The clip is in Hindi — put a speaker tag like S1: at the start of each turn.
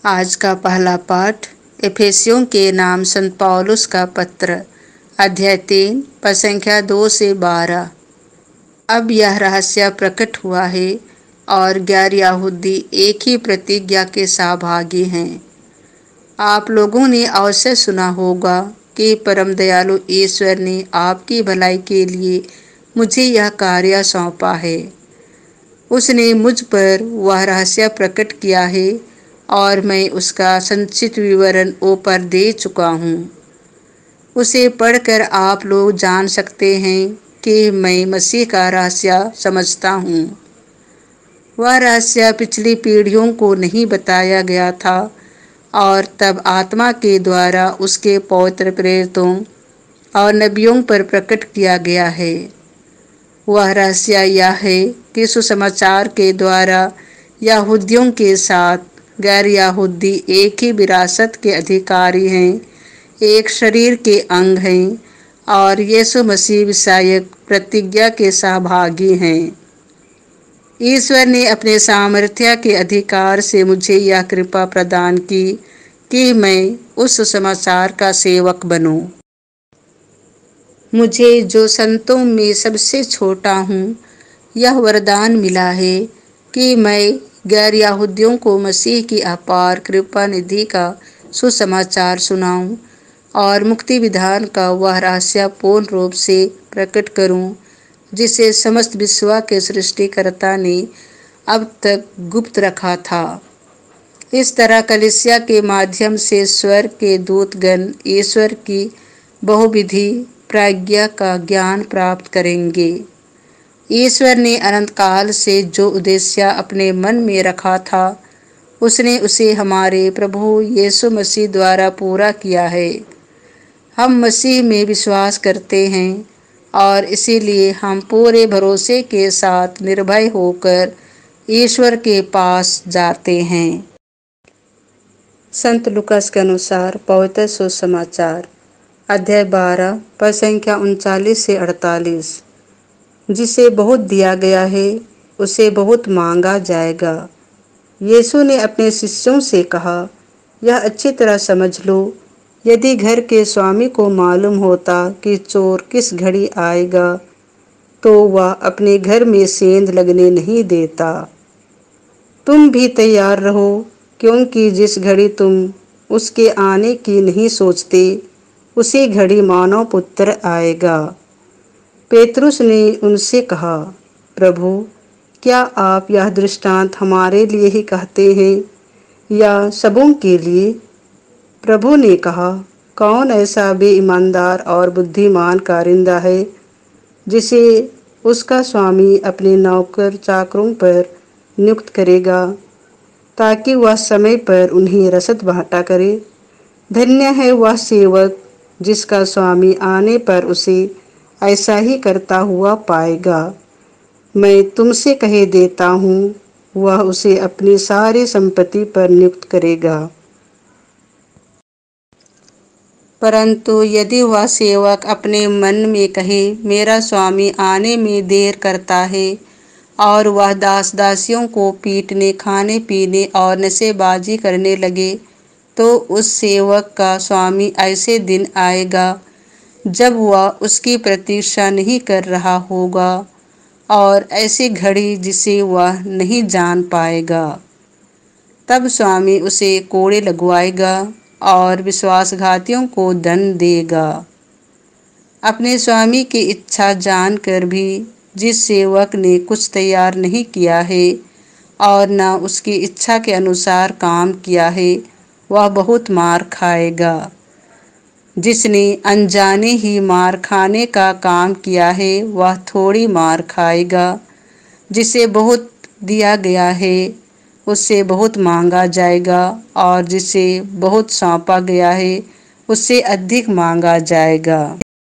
S1: आज का पहला पाठ एफेसियों के नाम संत पौलुस का पत्र, अध्याय 3, पद संख्या 2 से 12। अब यह रहस्य प्रकट हुआ है और गैर यहूदी एक ही प्रतिज्ञा के सहभागी हैं। आप लोगों ने अवश्य सुना होगा कि परम दयालु ईश्वर ने आपकी भलाई के लिए मुझे यह कार्य सौंपा है। उसने मुझ पर वह रहस्य प्रकट किया है और मैं उसका संक्षिप्त विवरण ऊपर दे चुका हूँ। उसे पढ़कर आप लोग जान सकते हैं कि मैं मसीह का रहस्य समझता हूँ। वह रहस्य पिछली पीढ़ियों को नहीं बताया गया था और तब आत्मा के द्वारा उसके पवित्र प्रेरितों और नबियों पर प्रकट किया गया है। वह रहस्य यह है कि सुसमाचार के द्वारा यहूदियों के साथ गैर यहूदी एक ही विरासत के अधिकारी हैं, एक शरीर के अंग हैं और यीशु मसीह विषयक प्रतिज्ञा के सहभागी हैं। ईश्वर ने अपने सामर्थ्य के अधिकार से मुझे यह कृपा प्रदान की कि मैं उस सुसमाचार का सेवक बनूं। मुझे जो संतों में सबसे छोटा हूँ, यह वरदान मिला है कि मैं गैर यहूदियों को मसीह की अपार कृपा निधि का सुसमाचार सुनाऊं और मुक्ति विधान का वह रहस्य पूर्ण रूप से प्रकट करूं, जिसे समस्त विश्व के सृष्टिकर्ता ने अब तक गुप्त रखा था। इस तरह कलीसिया के माध्यम से स्वर्ग के दूतगण ईश्वर की बहुविधि प्रज्ञा का ज्ञान प्राप्त करेंगे। ईश्वर ने अनंत काल से जो उद्देश्य अपने मन में रखा था, उसने उसे हमारे प्रभु यीशु मसीह द्वारा पूरा किया है। हम मसीह में विश्वास करते हैं और इसीलिए हम पूरे भरोसे के साथ निर्भय होकर ईश्वर के पास जाते हैं। संत लूकास के अनुसार पवित्र सुसमाचार, अध्याय 12, पद संख्या 39 से 48। जिसे बहुत दिया गया है उसे बहुत मांगा जाएगा। यीशु ने अपने शिष्यों से कहा, यह अच्छी तरह समझ लो, यदि घर के स्वामी को मालूम होता कि चोर किस घड़ी आएगा, तो वह अपने घर में सेंध लगने नहीं देता। तुम भी तैयार रहो, क्योंकि जिस घड़ी तुम उसके आने की नहीं सोचते, उसी घड़ी मानव पुत्र आएगा। पेतरुस ने उनसे कहा, प्रभु, क्या आप यह दृष्टांत हमारे लिए ही कहते हैं या सबों के लिए? प्रभु ने कहा, कौन ऐसा बेईमानदार और बुद्धिमान कारिंदा है जिसे उसका स्वामी अपने नौकर चाकरों पर नियुक्त करेगा ताकि वह समय पर उन्हें रसद बांटा करे? धन्य है वह सेवक जिसका स्वामी आने पर उसे ऐसा ही करता हुआ पाएगा। मैं तुमसे कह देता हूँ, वह उसे अपनी सारी संपत्ति पर नियुक्त करेगा। परंतु यदि वह सेवक अपने मन में कहे, मेरा स्वामी आने में देर करता है, और वह दास दासियों को पीटने, खाने पीने और नशेबाजी करने लगे, तो उस सेवक का स्वामी ऐसे दिन आएगा जब वह उसकी प्रतीक्षा नहीं कर रहा होगा और ऐसी घड़ी जिसे वह नहीं जान पाएगा। तब स्वामी उसे कोड़े लगवाएगा और विश्वासघातियों को दंड देगा। अपने स्वामी की इच्छा जानकर भी जिस सेवक ने कुछ तैयार नहीं किया है और न उसकी इच्छा के अनुसार काम किया है, वह बहुत मार खाएगा। जिसने अनजाने ही मार खाने का काम किया है, वह थोड़ी मार खाएगा। जिसे बहुत दिया गया है उससे बहुत मांगा जाएगा और जिसे बहुत सौंपा गया है उससे अधिक मांगा जाएगा।